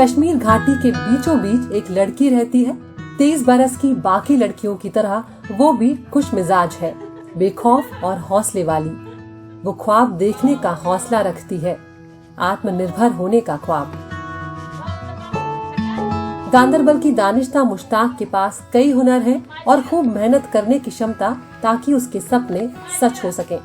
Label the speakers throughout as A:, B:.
A: कश्मीर घाटी के बीचों बीच एक लड़की रहती है। 23 बरस की बाकी लड़कियों की तरह वो भी खुश मिजाज है, बेखौफ और हौसले वाली। वो ख्वाब देखने का हौसला रखती है, आत्मनिर्भर होने का ख्वाब। गांदरबल की दानिश्ता मुश्ताक के पास कई हुनर हैं और खूब मेहनत करने की क्षमता, ताकि उसके सपने सच हो सकें।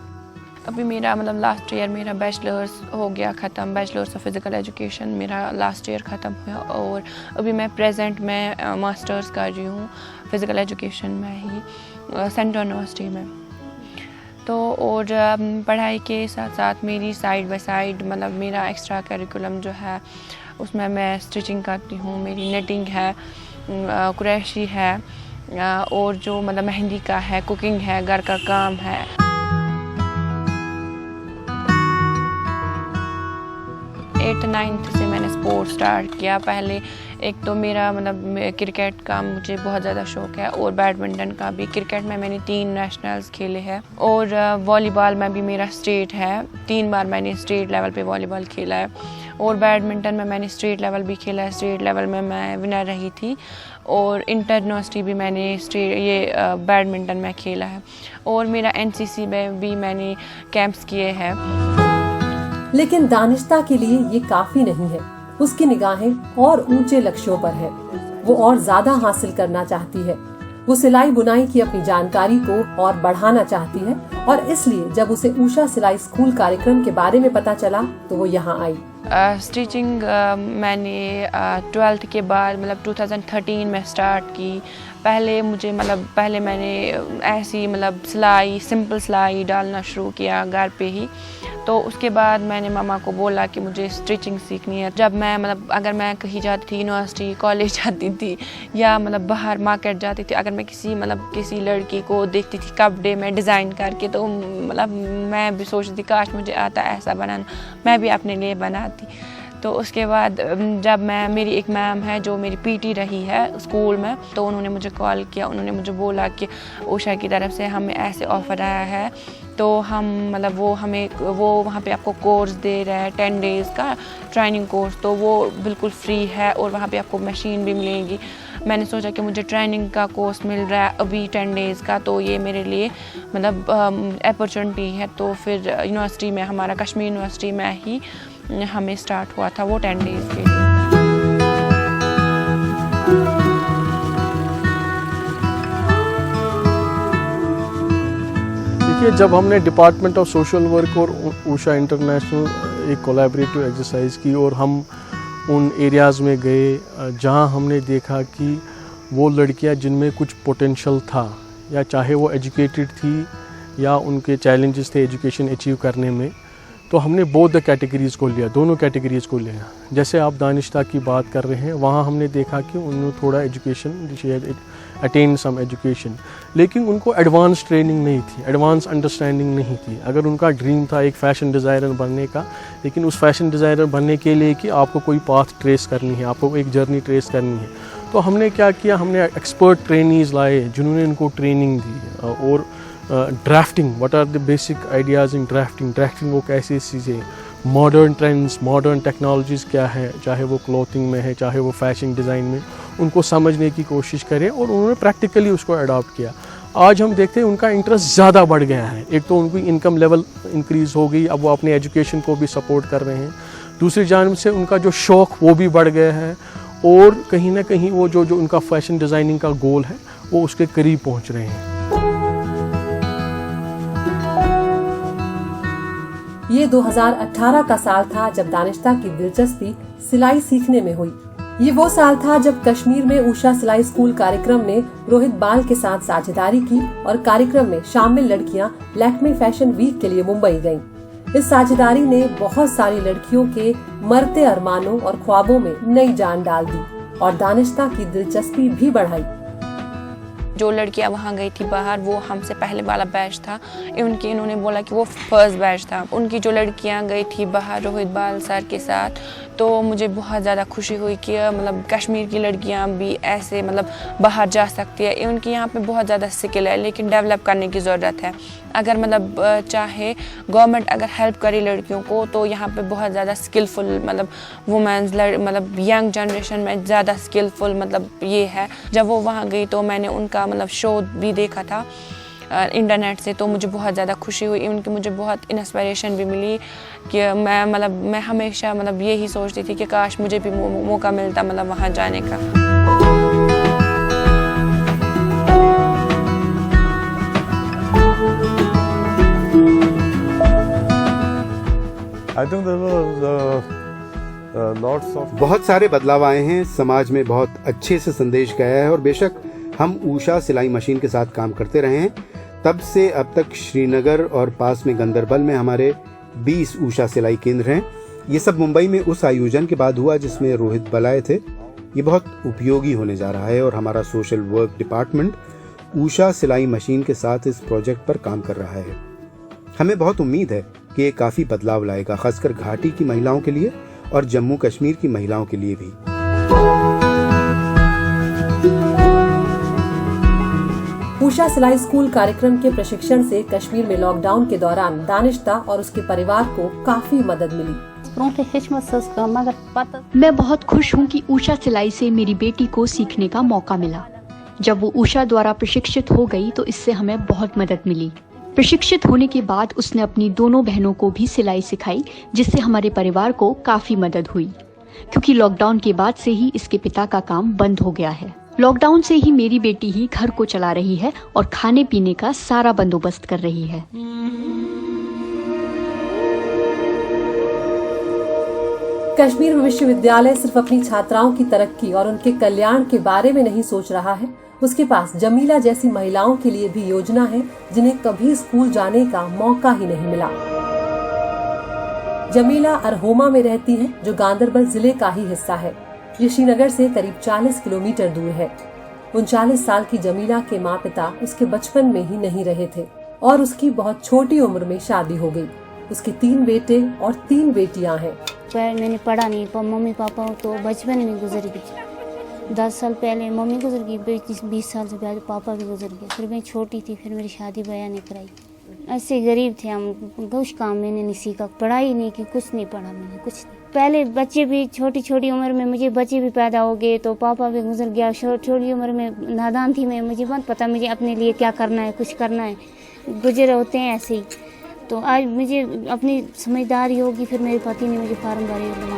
B: अभी मेरा लास्ट ईयर मेरा बैचलर्स हो गया ख़त्म, बैचलर्स ऑफ फिज़िकल एजुकेशन मेरा लास्ट ईयर ख़त्म हुआ और अभी मैं प्रेजेंट में मास्टर्स कर रही हूँ फिज़िकल एजुकेशन में ही सेंट्रल यूनिवर्सिटी में। तो और पढ़ाई के साथ साथ मेरी साइड बाय साइड मेरा एक्स्ट्रा करिकुलम जो है उसमें मैं स्टिचिंग करती हूँ, मेरी नेटिंग है, कुरैशी है और जो मेहंदी का है, कुकिंग है, घर का काम है। एट्थ नाइन्थ से मैंने स्पोर्ट्स स्टार्ट किया। पहले एक तो मेरा क्रिकेट का मुझे बहुत ज़्यादा शौक़ है और बैडमिंटन का भी। क्रिकेट में मैंने 3 नेशनल्स खेले हैं और वॉलीबॉल में भी मेरा स्टेट है। 3 बार मैंने स्टेट लेवल पे वॉलीबॉल खेला है और बैडमिंटन में मैंने स्टेट लेवल भी खेला है। स्टेट लेवल में मैं विनर रही थी और इंटर यूनिवर्सिटी भी मैंने बैडमिंटन में खेला है और मेरा एनसीसी में भी मैंने कैंप्स किए हैं।
A: लेकिन दानिश्ता के लिए ये काफी नहीं है। उसकी निगाहें और ऊंचे लक्ष्यों पर है। वो और ज्यादा हासिल करना चाहती है। वो सिलाई बुनाई की अपनी जानकारी को और बढ़ाना चाहती है और इसलिए जब उसे उषा सिलाई स्कूल कार्यक्रम के बारे में पता चला तो वो यहाँ आई।
B: स्टिचिंग मैंने 12th के बाद 2013 में स्टार्ट की। पहले मुझे पहले मैंने ऐसी सिलाई, सिंपल सिलाई डालना शुरू किया घर पे ही। तो उसके बाद मैंने मामा को बोला कि मुझे स्टिचिंग सीखनी है। जब मैं अगर मैं कहीं जाती थी, यूनिवर्सिटी कॉलेज जाती थी या बाहर मार्केट जाती थी, अगर मैं किसी लड़की को देखती थी कपड़े में डिज़ाइन करके, तो मैं भी सोचती काश मुझे आता ऐसा बनाना, मैं भी अपने लिए बनाती। तो उसके बाद जब मेरी एक मैम है जो मेरी पीटी रही है स्कूल में, तो उन्होंने मुझे कॉल किया। उन्होंने मुझे बोला कि उषा की तरफ से हमें ऐसे ऑफ़र आया है, तो हम वो वहाँ पे आपको कोर्स दे रहे हैं 10 डेज़ का ट्रेनिंग कोर्स, तो वो बिल्कुल फ्री है और वहाँ पे आपको मशीन भी मिलेगी। मैंने सोचा कि मुझे ट्रेनिंग का कोर्स मिल रहा है अभी 10 डेज़ का, तो ये मेरे लिए अपॉर्चुनिटी है। तो फिर यूनिवर्सिटी में, हमारा कश्मीर यूनिवर्सिटी में ही हमें स्टार्ट हुआ था वो 10 डेज़ के लिए।
C: देखिए, जब हमने डिपार्टमेंट ऑफ सोशल वर्क और उषा इंटरनेशनल एक कोलैबोरेटिव एक्सरसाइज की और हम उन एरियाज़ में गए जहां हमने देखा कि वो लड़कियां जिनमें कुछ पोटेंशियल था, या चाहे वो एजुकेटेड थी या उनके चैलेंजेस थे एजुकेशन अचीव करने में, तो हमने बोथ द कैटेगरीज़ को लिया, दोनों कैटेगरीज़ को लिया। जैसे आप दानिश्ता की बात कर रहे हैं, वहाँ हमने देखा कि उन्होंने थोड़ा एजुकेशन अटेन सम एजुकेशन, लेकिन उनको एडवांस ट्रेनिंग नहीं थी, एडवांस अंडरस्टैंडिंग नहीं थी। अगर उनका ड्रीम था एक फ़ैशन डिज़ाइनर बनने का, लेकिन उस फैशन डिज़ाइनर बनने के लिए कि आपको कोई पाथ ट्रेस करनी है, आपको एक जर्नी ट्रेस करनी है, तो हमने क्या किया, हमने एक्सपर्ट ट्रेनीज़ लाए जिन्होंने इनको ट्रेनिंग दी। और drafting, what are the basic ideas in drafting वो कैसी चीज़ें, मॉडर्न ट्रेंड्स, मॉडर्न टेक्नोलॉजीज़ क्या है, चाहे वो क्लॉथिंग में है, चाहे वो फैशन डिज़ाइन में, उनको समझने की कोशिश करें और उन्होंने प्रैक्टिकली उसको अडॉप्ट किया। आज हम देखते हैं उनका इंटरेस्ट ज़्यादा बढ़ गया है। एक तो उनकी इनकम लेवल इंक्रीज़ हो गई, अब वो अपने एजुकेशन को भी सपोर्ट कर रहे हैं। दूसरी जानिब से उनका जो शौक़ वो भी बढ़ गया है और कहीं ना कहीं वो जो उनका फैशन डिज़ाइनिंग का गोल है वो उसके करीब पहुँच रहे हैं।
A: ये 2018 का साल था जब दानिश्ता की दिलचस्पी सिलाई सीखने में हुई। ये वो साल था जब कश्मीर में उषा सिलाई स्कूल कार्यक्रम ने रोहित बाल के साथ साझेदारी की और कार्यक्रम में शामिल लड़कियां लैक्मे फैशन वीक के लिए मुंबई गईं। इस साझेदारी ने बहुत सारी लड़कियों के मरते अरमानों और ख्वाबों में नई जान डाल दी और दानिश्ता की दिलचस्पी भी बढ़ाई।
B: जो लड़कियां वहाँ गई थी बाहर, वो हमसे पहले वाला बैच था, इन्होंने बोला कि वो फर्स्ट बैच था। उनकी जो लड़कियां गई थी बाहर रोहित बाल सर के साथ, तो मुझे बहुत ज़्यादा खुशी हुई कि मतलब कश्मीर की लड़कियां भी ऐसे मतलब बाहर जा सकती है। उनकी यहाँ पे बहुत ज़्यादा स्किल है, लेकिन डेवलप करने की ज़रूरत है। अगर मतलब चाहे गवर्नमेंट अगर हेल्प करे लड़कियों को, तो यहाँ पे बहुत ज़्यादा स्किलफुल मतलब वुमेन्स मतलब यंग जनरेशन में ज़्यादा स्किलफुल मतलब ये है। जब वो वहाँ गई तो मैंने उनका मतलब शो भी देखा था इंटरनेट से, तो मुझे बहुत ज़्यादा खुशी हुई। उनकी मुझे बहुत इंस्पिरेशन भी मिली कि मैं हमेशा मतलब यही सोचती थी कि काश मुझे भी मौका मिलता मतलब वहाँ जाने का।
D: I think there was lots of
E: बहुत सारे बदलाव आए हैं, समाज में बहुत अच्छे से संदेश गया है। और बेशक हम ऊषा सिलाई मशीन के साथ काम करते रहे हैं, तब से अब तक श्रीनगर और पास में गंदरबल में हमारे 20 ऊषा सिलाई केंद्र हैं। ये सब मुंबई में उस आयोजन के बाद हुआ जिसमें रोहित बल आए थे। ये बहुत उपयोगी होने जा रहा है और हमारा सोशल वर्क डिपार्टमेंट ऊषा सिलाई मशीन के साथ इस प्रोजेक्ट पर काम कर रहा है। हमें बहुत उम्मीद है कि ये काफी बदलाव लाएगा, खासकर घाटी की महिलाओं के लिए और जम्मू कश्मीर की महिलाओं के लिए भी।
A: ऊषा सिलाई स्कूल कार्यक्रम के प्रशिक्षण से कश्मीर में लॉकडाउन के दौरान दानिश्ता और उसके परिवार को काफी मदद मिली।
F: मैं बहुत खुश हूँ कि ऊषा सिलाई से मेरी बेटी को सीखने का मौका मिला। जब वो ऊषा द्वारा प्रशिक्षित हो गई तो इससे हमें बहुत मदद मिली। प्रशिक्षित होने के बाद उसने अपनी दोनों बहनों को भी सिलाई सिखाई, जिससे हमारे परिवार को काफी मदद हुई, क्योंकि लॉकडाउन के बाद से ही इसके पिता का काम बंद हो गया है। लॉकडाउन से ही मेरी बेटी ही घर को चला रही है और खाने पीने का सारा बंदोबस्त कर रही है।
A: कश्मीर विश्वविद्यालय सिर्फ अपनी छात्राओं की तरक्की और उनके कल्याण के बारे में नहीं सोच रहा है, उसके पास जमीला जैसी महिलाओं के लिए भी योजना है जिन्हें कभी स्कूल जाने का मौका ही नहीं मिला। जमीला अरहोमा में रहती है, जो गांदरबल जिले का ही हिस्सा है। ये श्रीनगर से करीब 40 किलोमीटर दूर है। 39 साल की जमीला के माँ पिता उसके बचपन में ही नहीं रहे थे और उसकी बहुत छोटी उम्र में शादी हो गई। उसके 3 बेटे और 3 बेटियां हैं।
G: मैंने पढ़ा नहीं, मम्मी पापा तो बचपन में गुजर गई। 10 साल पहले मम्मी गुजर गई, 20 साल से पहले पापा भी गुजर गए। फिर मैं छोटी थी, फिर मेरी शादी भैया ने कराई। ऐसे गरीब थे हम, कुछ काम मैंने नहीं सीखा, पढ़ाई नहीं की, कुछ नहीं पढ़ा मैंने, कुछ नहीं। पहले बच्चे भी छोटी उम्र में मुझे बच्चे भी पैदा हो गए तो पापा भी गुजर गया। छोटी उम्र में नादान थी मैं, मुझे बहुत पता मुझे अपने लिए क्या करना है, कुछ करना है। गुजर होते हैं ऐसे ही। तो आज मुझे अपनी समझदारी होगी, फिर मेरे पति ने मुझे फार्म भरे बना।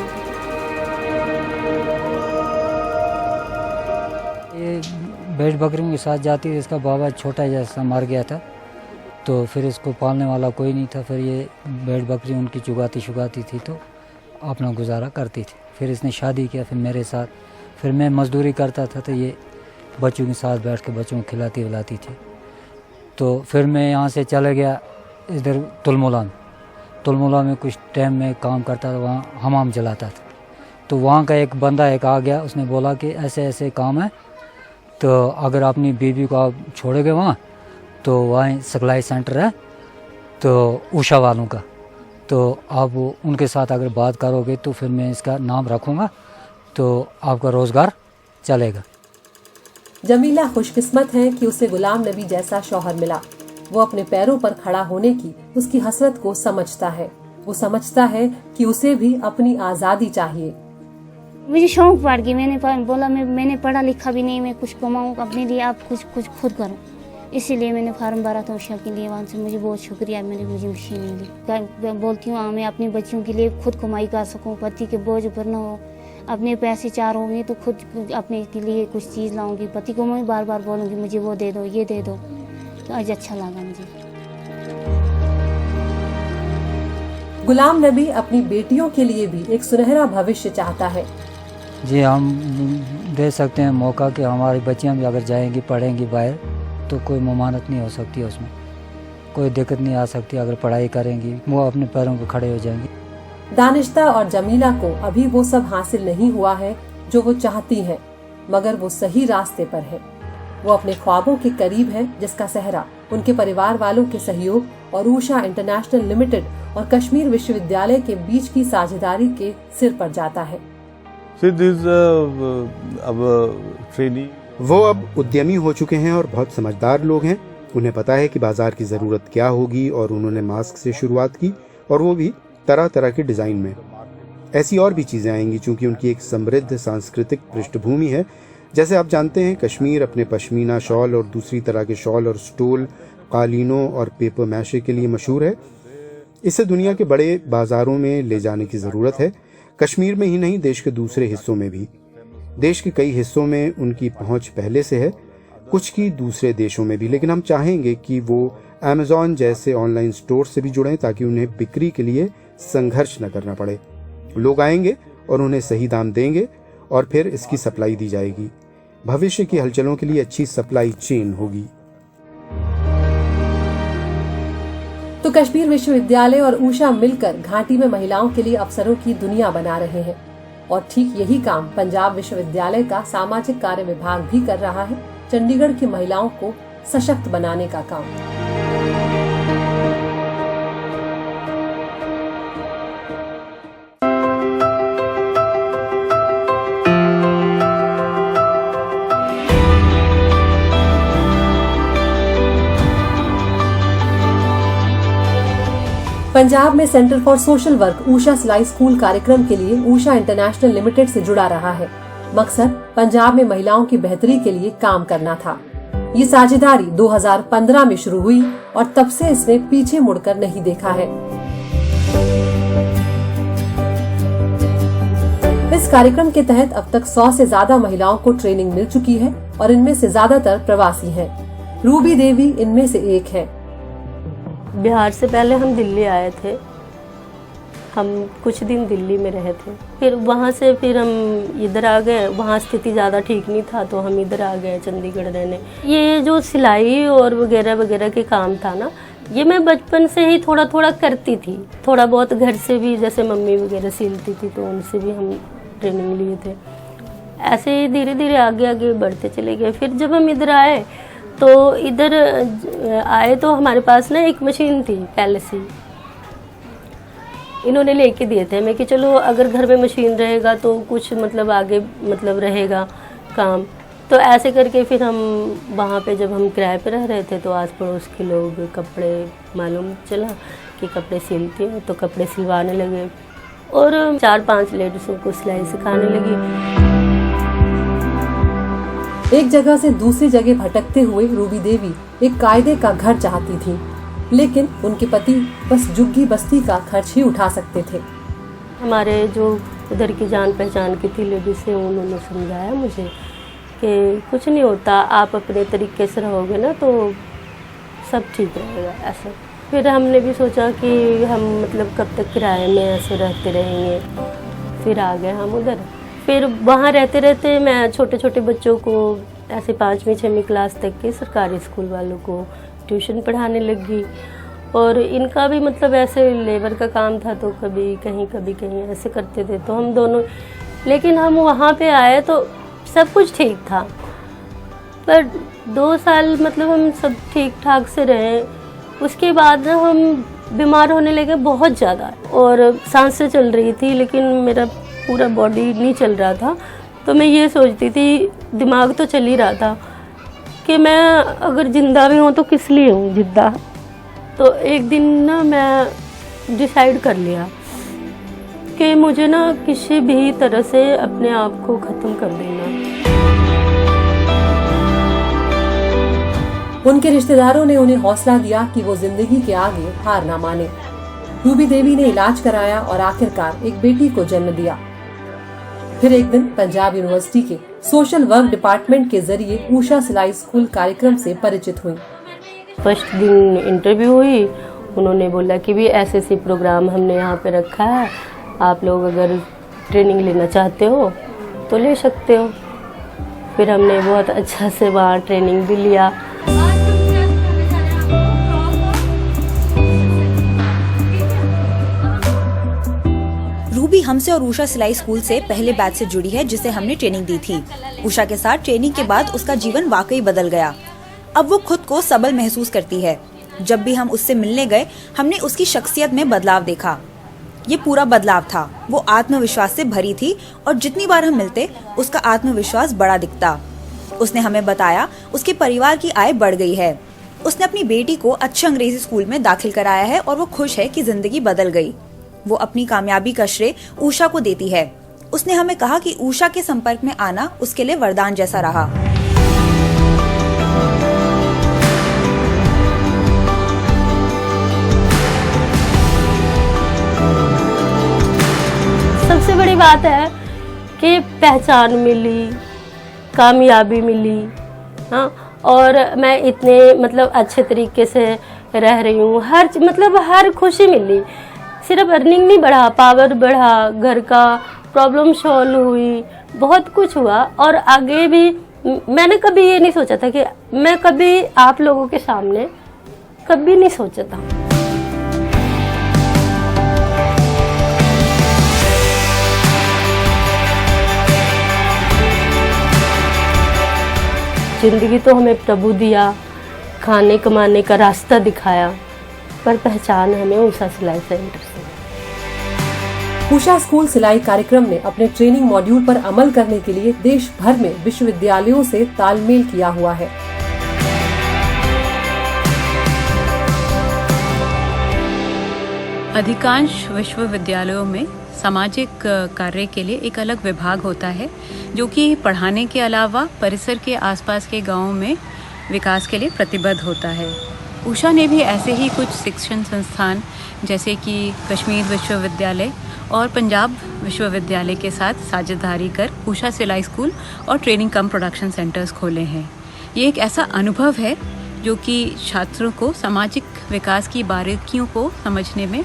H: ये भेड़ बकरियों के साथ जाती थी। इसका बाबा छोटा जैसा मर गया था, तो फिर इसको पालने वाला कोई नहीं था। फिर ये भेड़ बकरी उनकी चुगाती थी तो अपना गुजारा करती थी। फिर इसने शादी किया, फिर मेरे साथ। फिर मैं मजदूरी करता था तो ये बच्चों के साथ बैठ के बच्चों को खिलाती विलाती थी। तो फिर मैं यहाँ से चला गया इधर तुलमुला में कुछ टाइम में काम करता था, वहाँ हमाम जलाता था। तो वहाँ का एक बंदा आ गया, उसने बोला कि ऐसे ऐसे काम है, तो अगर अपनी बीवी को आप छोड़ोगे वहाँ तो वहाँ सिलाई सेंटर है तो ऊषा वालों का, तो आप उनके साथ अगर बात करोगे तो फिर मैं इसका नाम रखूँगा तो आपका रोज़गार चलेगा।
A: जमीला खुशकिस्मत है कि उसे गुलाम नबी जैसा शौहर मिला। वो अपने पैरों पर खड़ा होने की उसकी हसरत को समझता है। वो समझता है कि उसे भी अपनी आज़ादी चाहिए।
G: मुझे शौक पड़ गई, मैंने बोला मैंने पढ़ा लिखा भी नहीं, मैं कुछ कमाऊँ अपने लिए, आप कुछ खुद करो। इसीलिए मैंने फार्म भरा था ऊषा के लिए। वहाँ से मुझे बहुत शुक्रिया, मुझे मशीन मिली। बोलती हूँ मैं अपने बच्चों के लिए खुद कमाई कर सकूँ, पति के बोझ पर न हो। अपने पैसे 4 होंगे तो खुद अपने के लिए कुछ चीज़ लाऊंगी। पति को मैं बार बार बोलूँगी मुझे वो दे दो, ये दे दो। तो आज अच्छा लगा मुझे।
A: गुलाम नबी अपनी बेटियों के लिए भी एक सुनहरा भविष्य चाहता है।
H: जी, हम दे सकते हैं मौका कि हमारी बच्चियाँ भी अगर जाएंगी पढ़ेंगी बाहर तो कोई ममानत नहीं हो सकती, उसमें कोई दिक्कत नहीं आ सकती। अगर पढ़ाई करेंगी वो अपने पैरों पर खड़े हो जाएंगी।
A: दानिश्ता और जमीला को अभी वो सब हासिल नहीं हुआ है जो वो चाहती हैं, मगर वो सही रास्ते पर है। वो अपने ख्वाबों के करीब हैं, जिसका सहरा उनके परिवार वालों के सहयोग और ऊषा इंटरनेशनल लिमिटेड और कश्मीर विश्वविद्यालय के बीच की साझेदारी के सिर पर जाता है।
E: वो अब उद्यमी हो चुके हैं और बहुत समझदार लोग हैं। उन्हें पता है कि बाजार की जरूरत क्या होगी और उन्होंने मास्क से शुरुआत की, और वो भी तरह तरह के डिजाइन में। ऐसी और भी चीजें आएंगी क्योंकि उनकी एक समृद्ध सांस्कृतिक पृष्ठभूमि है। जैसे आप जानते हैं, कश्मीर अपने पश्मीना शॉल और दूसरी तरह के शॉल और स्टोल, कालीनों और पेपर मैशे के लिए मशहूर है। इसे दुनिया के बड़े बाजारों में ले जाने की जरूरत है। कश्मीर में ही नहीं, देश के दूसरे हिस्सों में भी। देश के कई हिस्सों में उनकी पहुंच पहले से है, कुछ की दूसरे देशों में भी। लेकिन हम चाहेंगे कि वो अमेज़न जैसे ऑनलाइन स्टोर से भी जुड़ें ताकि उन्हें बिक्री के लिए संघर्ष न करना पड़े। लोग आएंगे और उन्हें सही दाम देंगे और फिर इसकी सप्लाई दी जाएगी। भविष्य की हलचलों के लिए अच्छी सप्लाई चेन होगी।
A: तो कश्मीर विश्वविद्यालय और ऊषा मिलकर घाटी में महिलाओं के लिए अवसरों की दुनिया बना रहे हैं, और ठीक यही काम पंजाब विश्वविद्यालय का सामाजिक कार्य विभाग भी कर रहा है, चंडीगढ़ की महिलाओं को सशक्त बनाने का काम। पंजाब में centre for social work Usha सिलाई स्कूल कार्यक्रम के लिए ऊषा इंटरनेशनल लिमिटेड से जुड़ा रहा है। मकसद पंजाब में महिलाओं की बेहतरी के लिए काम करना था। ये साझेदारी 2015 में शुरू हुई और तब से इसने पीछे मुड़कर नहीं देखा है। इस कार्यक्रम के तहत अब तक 100 से ज्यादा महिलाओं को ट्रेनिंग मिल चुकी है और इनमें से ज्यादातर प्रवासी हैं। रूबी देवी इनमें से एक है।
I: बिहार से पहले हम दिल्ली आए थे। हम कुछ दिन दिल्ली में रहे थे, फिर वहाँ से फिर हम इधर आ गए। वहाँ स्थिति ज़्यादा ठीक नहीं था तो हम इधर आ गए चंडीगढ़ रहने। ये जो सिलाई और वगैरह वगैरह के काम था ना, ये मैं बचपन से ही थोड़ा थोड़ा करती थी। थोड़ा बहुत घर से भी, जैसे मम्मी वगैरह सिलती थी तो उनसे भी हम ट्रेनिंग लिए थे। ऐसे ही धीरे धीरे आगे आगे बढ़ते चले गए। फिर जब हम इधर आए तो हमारे पास ना एक मशीन थी पहले से, इन्होंने लेके दिए थे। मैं कि चलो अगर घर में मशीन रहेगा तो कुछ मतलब आगे मतलब रहेगा काम। तो ऐसे करके फिर हम वहाँ पे जब हम किराए पे रह रहे थे तो आस पड़ोस के लोग कपड़े, मालूम चला कि कपड़े सिलती हैं तो कपड़े सिलवाने लगे और 4-5 लेडीज़ों को सिलाई सिखाने लगी।
A: एक जगह से दूसरी जगह भटकते हुए रूबी देवी एक कायदे का घर चाहती थी, लेकिन उनके पति बस झुग्गी बस्ती का खर्च ही उठा सकते थे।
I: हमारे जो उधर की जान पहचान की थी लेडीज से, उन्होंने समझाया मुझे कि कुछ नहीं होता, आप अपने तरीके से रहोगे ना तो सब ठीक रहेगा। ऐसा फिर हमने भी सोचा कि हम मतलब कब तक किराए में ऐसे रहते रहेंगे। फिर आ गए हम उधर। फिर वहाँ रहते रहते मैं छोटे छोटे बच्चों को ऐसे 5वीं-6वीं क्लास तक के सरकारी स्कूल वालों को ट्यूशन पढ़ाने लगी। और इनका भी मतलब ऐसे लेबर का काम था तो कभी कहीं ऐसे करते थे तो हम दोनों। लेकिन हम वहाँ पे आए तो सब कुछ ठीक था, पर 2 साल मतलब हम सब ठीक ठाक से रहे। उसके बाद ना हम बीमार होने लगे बहुत ज़्यादा, और सांसें चल रही थी लेकिन मेरा पूरा बॉडी नहीं चल रहा था। तो मैं ये सोचती थी, दिमाग तो चल ही रहा था कि मैं अगर जिंदा भी हूँ तो किस लिए हूँ जिंदा। तो एक दिन ना मैं डिसाइड कर लिया कि मुझे ना किसी भी तरह से अपने आप को ख़त्म कर देना।
A: उनके रिश्तेदारों ने उन्हें हौसला दिया कि वो जिंदगी के आगे हार ना माने। रूबी देवी ने इलाज कराया और आखिरकार एक बेटी को जन्म दिया। फिर एक दिन पंजाब यूनिवर्सिटी के सोशल वर्क डिपार्टमेंट के जरिए ऊषा सिलाई स्कूल कार्यक्रम से परिचित हुई।
I: फर्स्ट दिन इंटरव्यू हुई, उन्होंने बोला कि भी ऐसे प्रोग्राम हमने यहाँ पे रखा है, आप लोग अगर ट्रेनिंग लेना चाहते हो तो ले सकते हो। फिर हमने बहुत अच्छा से वहाँ ट्रेनिंग भी लिया।
J: रूबी हमसे और उषा सिलाई स्कूल से पहले बैच से जुड़ी है जिसे हमने ट्रेनिंग दी थी। उषा के साथ ट्रेनिंग के बाद उसका जीवन वाकई बदल गया। अब वो खुद को सबल महसूस करती है। जब भी हम उससे मिलने गए हमने उसकी शख्सियत में बदलाव देखा। ये पूरा बदलाव था। वो आत्मविश्वास से भरी थी और जितनी बार हम मिलते उसका आत्मविश्वास बड़ा दिखता। उसने हमें बताया उसके परिवार की आय बढ़ गई है। उसने अपनी बेटी को अच्छे अंग्रेजी स्कूल में दाखिल कराया है और वो खुश है कि जिंदगी बदल गई। वो अपनी कामयाबी का श्रेय उषा को देती है। उसने हमें कहा कि उषा के संपर्क में आना उसके लिए वरदान जैसा रहा।
I: सबसे बड़ी बात है कि पहचान मिली, कामयाबी मिली, हाँ, और मैं इतने मतलब अच्छे तरीके से रह रही हूँ। हर खुशी मिली। सिर्फ अर्निंग नहीं बढ़ा, पावर बढ़ा, घर का प्रॉब्लम सॉल्व हुई, बहुत कुछ हुआ। और आगे भी मैंने कभी ये नहीं सोचा था कि मैं कभी आप लोगों के सामने कभी नहीं सोचा था। जिंदगी तो हमें प्रभु दिया, खाने कमाने का रास्ता दिखाया, पर पहचान हमें उषा सिलाई सेंटर से।
A: उषा स्कूल सिलाई कार्यक्रम ने अपने ट्रेनिंग मॉड्यूल पर अमल करने के लिए देश भर में विश्वविद्यालयों से तालमेल किया हुआ है।
K: अधिकांश विश्वविद्यालयों में सामाजिक कार्य के लिए एक अलग विभाग होता है जो कि पढ़ाने के अलावा परिसर के आसपास के गांवों में विकास के लिए प्रतिबद्ध होता है। उषा ने भी ऐसे ही कुछ शिक्षण संस्थान जैसे कि कश्मीर विश्वविद्यालय और पंजाब विश्वविद्यालय के साथ साझेदारी कर उषा सिलाई स्कूल और ट्रेनिंग कम प्रोडक्शन सेंटर्स खोले हैं। ये एक ऐसा अनुभव है जो कि छात्रों को सामाजिक विकास की बारीकियों को समझने में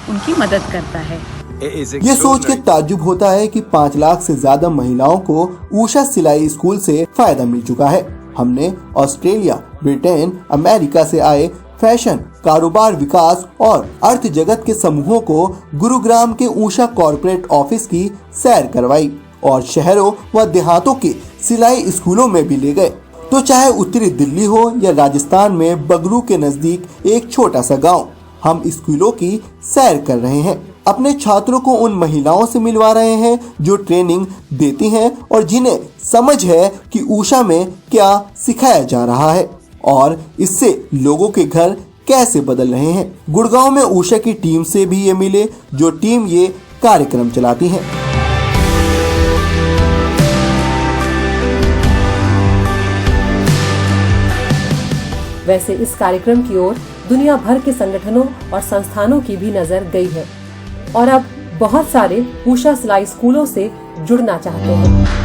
K: उनकी मदद करता है।
L: ये सोच के ताज्जुब होता है कि 5 लाख से ज्यादा महिलाओं को उषा सिलाई स्कूल से फायदा मिल चुका है। हमने ऑस्ट्रेलिया, ब्रिटेन, अमेरिका से आए फैशन, कारोबार विकास और अर्थ जगत के समूहों को गुरुग्राम के उषा कॉर्पोरेट ऑफिस की सैर करवाई और शहरों व देहातों के सिलाई स्कूलों में भी ले गए। तो चाहे उत्तरी दिल्ली हो या राजस्थान में बगरू के नजदीक एक छोटा सा गाँव, हम स्कूलों की सैर कर रहे हैं। अपने छात्रों को उन महिलाओं से मिलवा रहे हैं जो ट्रेनिंग देती हैं और जिन्हें समझ है कि उषा में क्या सिखाया जा रहा है और इससे लोगों के घर कैसे बदल रहे हैं। गुड़गांव में उषा की टीम से भी ये मिले जो टीम ये कार्यक्रम चलाती है।
A: वैसे इस कार्यक्रम की ओर दुनिया भर के संगठनों और संस्थानों की भी नजर गई है और अब बहुत सारे उषा सिलाई स्कूलों से जुड़ना चाहते हैं।